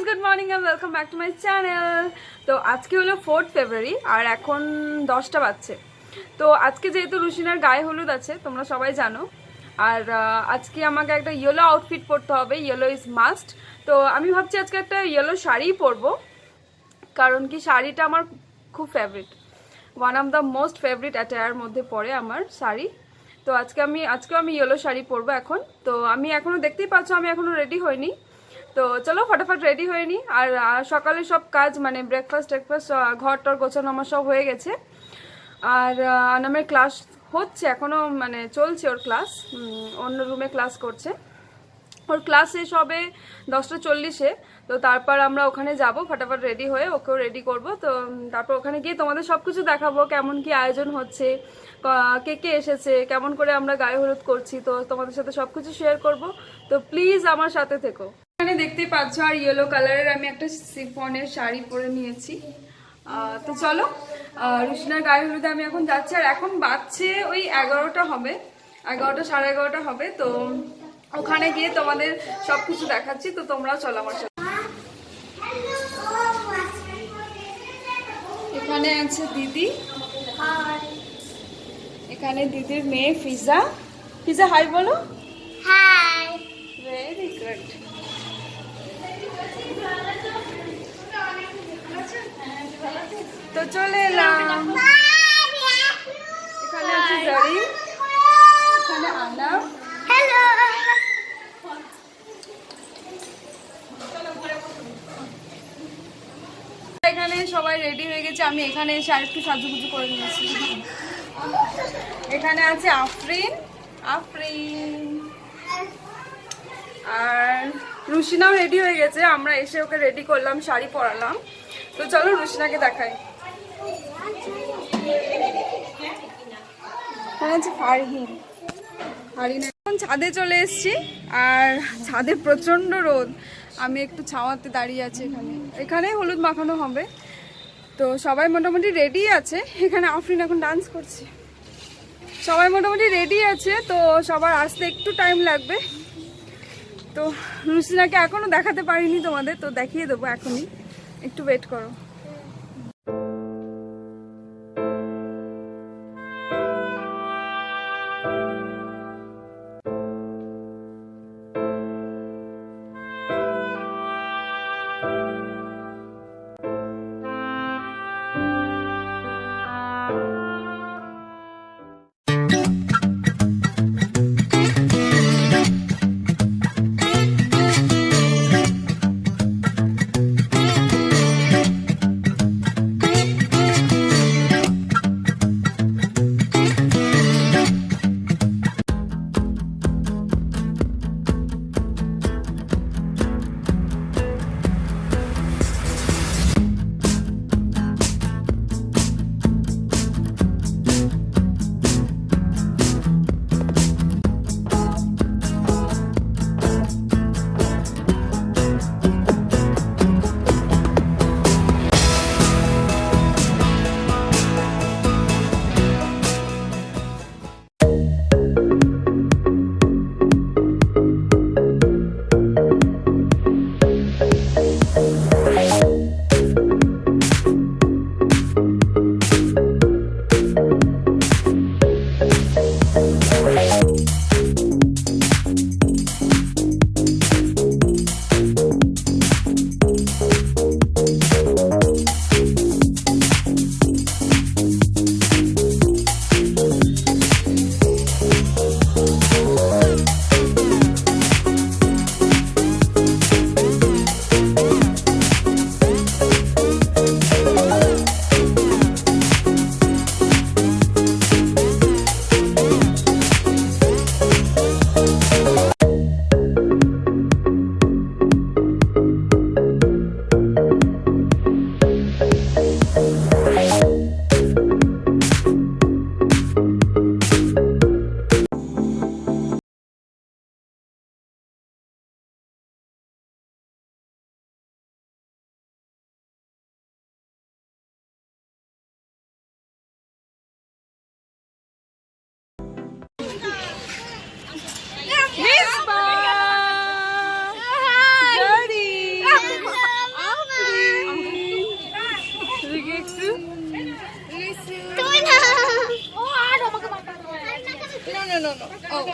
Guys, good morning and welcome back to my channel. তো আজকে হলো 4th ফেব্রুয়ারি আর এখন 10টা বাজছে। তো আজকে যেহেতু রুশিনার গায়ে হলুদ আছে তোমরা সবাই জানো, আর আজকে আমাকে একটা ইয়েলো আউটফিট পরতে হবে, ইয়েলো ইজ মাস্ট। তো আমি ভাবছি আজকে একটা ইয়েলো শাড়িই পরবো, কারণ কি শাড়িটা আমার খুব favourite, one of the most favourite attire মধ্যে পড়ে আমার শাড়ি। তো আজকেও আমি ইয়েলো শাড়ি পরবো এখন। তো আমি এখনও দেখতেই পাচ্ছ আমি এখনও রেডি হইনি। তো চলো ফটাফট রেডি হয়ে নিই। আর সকালে সব কাজ মানে ব্রেকফাস্ট ঘর টর গোছানো আমার সব হয়ে গেছে। আর আনামের ক্লাস হচ্ছে এখনও, মানে চলছে ওর ক্লাস, অন্য রুমে ক্লাস করছে। ওর ক্লাস শেষ হবে 10:40-এ। তো তারপর আমরা ওখানে যাব, ফটাফট রেডি হয়ে ওকেও রেডি করব। তো তারপর ওখানে গিয়ে তোমাদের সব কিছু দেখাবো, কেমন কি আয়োজন হচ্ছে, কে কে এসেছে, কেমন করে আমরা গায়ে হলুদ করছি। তো তোমাদের সাথে সব কিছু শেয়ার করবো। তো প্লিজ আমার সাথে থেকো। এখানে দেখতেই পাচ্ছ আর ইয়েলো কালারের আমি একটা শিফনের শাড়ি পরে নিয়েছি। তো চলো রুশিনার গায়ে হলুদে আমি এখন যাচ্ছি। আর এখন বাজছে ওই 11টা হবে, 11টা সাড়ে 11টা হবে। তো ওখানে গিয়ে তোমাদের সবকিছু দেখাচ্ছি। তো তোমরাও চলো আমার সাথে। এখানে আছে দিদি, এখানে দিদির মেয়ে ফিজা। ফিজা হাই বলো। হাই। Very good. তো চলে এলাম। এখানে আছে জারি, এখানে আনা। হ্যালো। এখানে সবাই রেডি হয়ে গেছে, আমি এখানে এসে আর একটু সাজুগুজু করে নিয়েছি। এখানে আছে আফরিন, আর রুশিনাও রেডি হয়ে গেছে। আমরা এসে ওকে রেডি করলাম, শাড়ি পরালাম। তো চলো রুশিনাকে দেখাই। এখানে আছে ফারহিন। এখন ছাদে চলে এসেছি, আর ছাদে প্রচন্ড রোদ। আমি একটু ছাওয়াতে দাঁড়িয়ে আছি এখানে। এখানে হলুদ মাখানো হবে। তো সবাই মোটামুটি রেডি আছে। এখানে আফরিন এখন ডান্স করছে। সবাই মোটামুটি রেডি আছে। তো সবার আসতে একটু টাইম লাগবে। তো রুশিনাকে এখনো দেখাতে পারিনি তোমাদের, তো দেখিয়ে দেবো এখনই, একটু ওয়েট করো।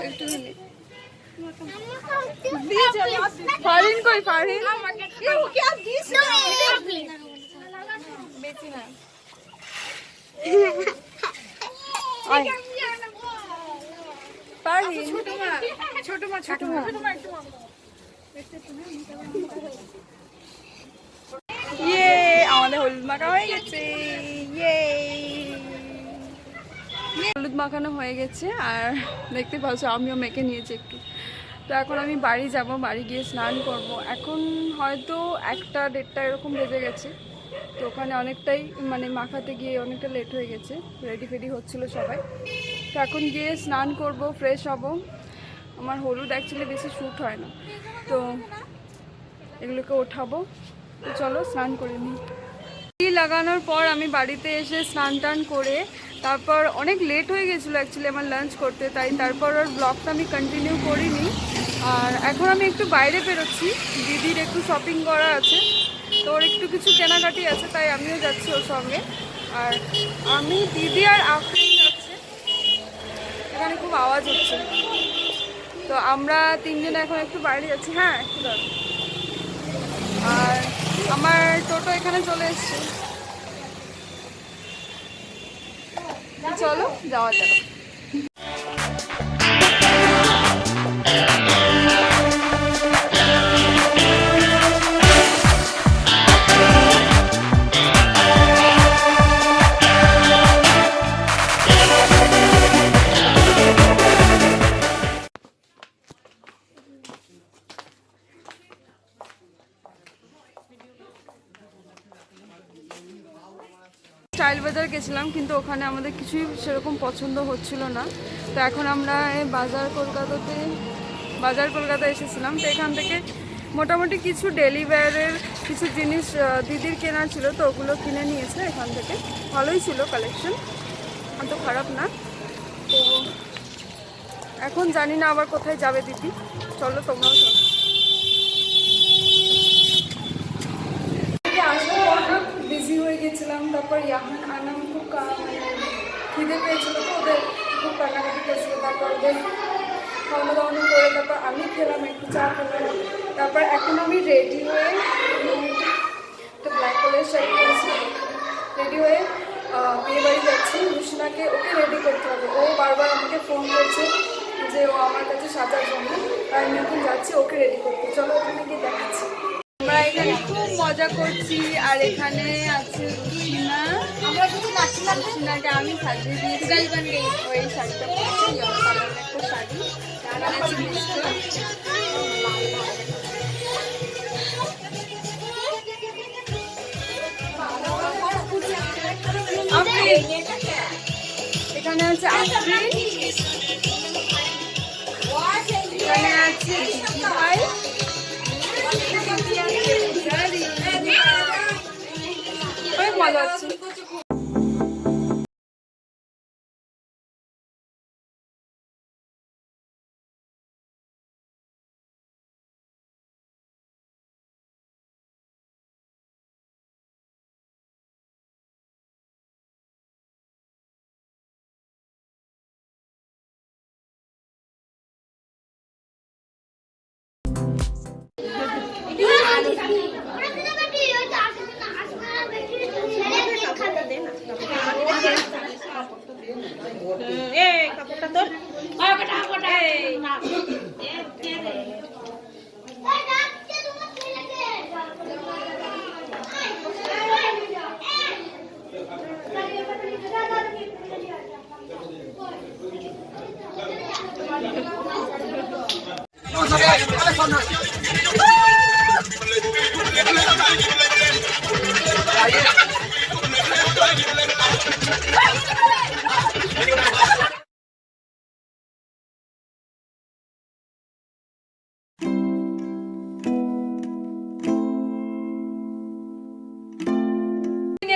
একটুখানি ফারিন কই ফারিন বেশি না ফারিন ছোট মা ইয়ে আমাদের হলুদ মাখা হয়ে গেছে ইয়ে হলুদ মাখানো হয়ে গেছে আর দেখতে পাচ্ছ আমিও মেখে নিয়েছি একটু। তো এখন আমি বাড়ি যাব, বাড়ি গিয়ে স্নান করব। এখন হয়তো 1টা 1:30 এরকম বেজে গেছে। তো ওখানে অনেকটাই মানে মাখাতে গিয়ে অনেকটা লেট হয়ে গেছে, রেডি ফেডি হচ্ছিল সবাই। তো এখন গিয়ে স্নান করব, ফ্রেশ হব। আমার হলুদ অ্যাকচুয়ালি বেশি শ্যুট হয় না, তো এগুলোকে ওঠাবো। তো চলো স্নান করে নিই। লাগানোর পর আমি বাড়িতে এসে স্নান টান করে তারপর অনেক লেট হয়ে গেছিলো অ্যাকচুয়ালি আমার লাঞ্চ করতে, তাই তারপর আর ব্লগটা আমি কন্টিনিউ করিনি। আর এখন আমি একটু বাইরে বেরোচ্ছি, দিদির একটু শপিং করা আছে, তো ওর একটু কিছু কেনাকাটি আছে, তাই আমিও যাচ্ছি ওর সঙ্গে। আর আমি, দিদি আর আফরিন যাচ্ছে। এখানে খুব আওয়াজ হচ্ছে, তো আমরা 3 জন এখন একটু বাইরে যাচ্ছি। হ্যাঁ একটু দাঁড়াও। আর আমার টোটো এখানে চলে এসছে, চলো যাওয়া যাক। স্টাইল বাজার গেছিলাম, কিন্তু ওখানে আমাদের কিছুই সেরকম পছন্দ হচ্ছিল না। তো এখন আমরা বাজার কলকাতা এসেছিলাম। তো এখান থেকে মোটামুটি কিছু ডেলি ওয়্যারের কিছু জিনিস দিদির কেনার ছিল, তো ওগুলো কিনে নিয়েছে এখান থেকে। ভালোই ছিল কালেকশন, অত খারাপ না। তো এখন জানি না আবার কোথায় যাবে দিদি, চলো তোমরাও চলো। বিজি হয়ে গেছিলাম, তারপর ইয়াহান আনাম খুব খিদে পেয়েছিল, তো ওদের খুব কান্নাকাটি করেছিল। তারপর ওদের খাওয়ানো দাওয়ানো করে তারপর আমি খেলাম, একটু চা খেলাম। তারপর এখন আমি রেডি হয়ে একটা ব্ল্যাক কালারের শাড়ি পরেছি, রেডি হয়ে বিয়ে বাড়ি যাচ্ছি। রুশিনাকে ওকে রেডি করতে হবে, ও বারবার আমাকে ফোন করছে যে ও আমার কাছে সাজার জন্য, আর আমি এখন যাচ্ছি ওকে রেডি করতে। চলো ওখানে গিয়ে দেখাচ্ছি। আমরা এখানে খুব মজা করছি, আর এখানে আছে রুশিনা। রুশিনাকে আমি সাজিয়ে দিয়েছি, ওই শাড়িটা পরেছি, ইয়েলো কালারের একটা শাড়ি। এখানে আছে আফরিন, এখানে আছে ভাই, অনেক মজা হচ্ছে।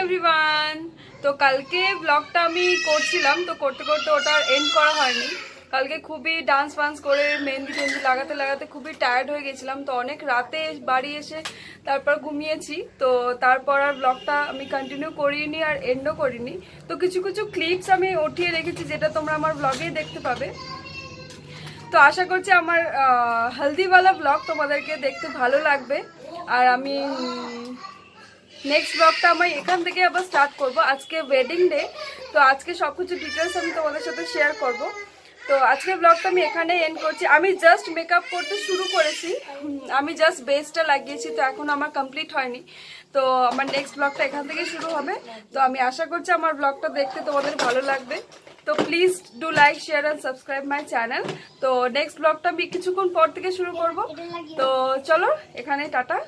এভরিওয়ান, তো কালকে ব্লগটা আমি করছিলাম, তো করতে করতে ওটা এন্ড করা হয়নি। কালকে খুবই ডান্স ফান্স করে মেহেন্দি টেন্দি লাগাতে লাগাতে খুবই টায়ার্ড হয়ে গেছিলাম, তো অনেক রাতে বাড়ি এসে তারপর ঘুমিয়েছি। তো তারপর আর ব্লগটা আমি কন্টিনিউ করিনি আর এন্ডও করিনি। তো কিছু কিছু ক্লিপস আমি উঠিয়ে রেখেছি, যেটা তোমরা আমার ব্লগেই দেখতে পাবে। তো আশা করছি আমার হলদিওয়ালা ব্লগ তোমাদেরকে দেখতে ভালো লাগবে। আর আমি নেক্সট ব্লগটা আমি এখান থেকে আবার স্টার্ট করব। আজকে ওয়েডিং ডে, তো আজকে সব কিছু ডিটেলস আমি তোমাদের সাথে শেয়ার করব। তো আজকের ব্লগটা আমি এখানে এন্ড করছি। আমি জাস্ট মেকআপ করতে শুরু করেছি, আমি জাস্ট বেসটা লাগিয়েছি, তো এখন আমার কমপ্লিট হয়নি। তো আমার নেক্সট ব্লগটা এখান থেকে শুরু হবে। তো আমি আশা করছি আমার ব্লগটা দেখতে তোমাদের ভালো লাগবে। তো please do like, share and subscribe my channel. তো নেক্সট ব্লগটা আমি কিছুক্ষণ পর থেকে শুরু করব। তো চলো এখানে টাটা,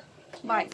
বাই।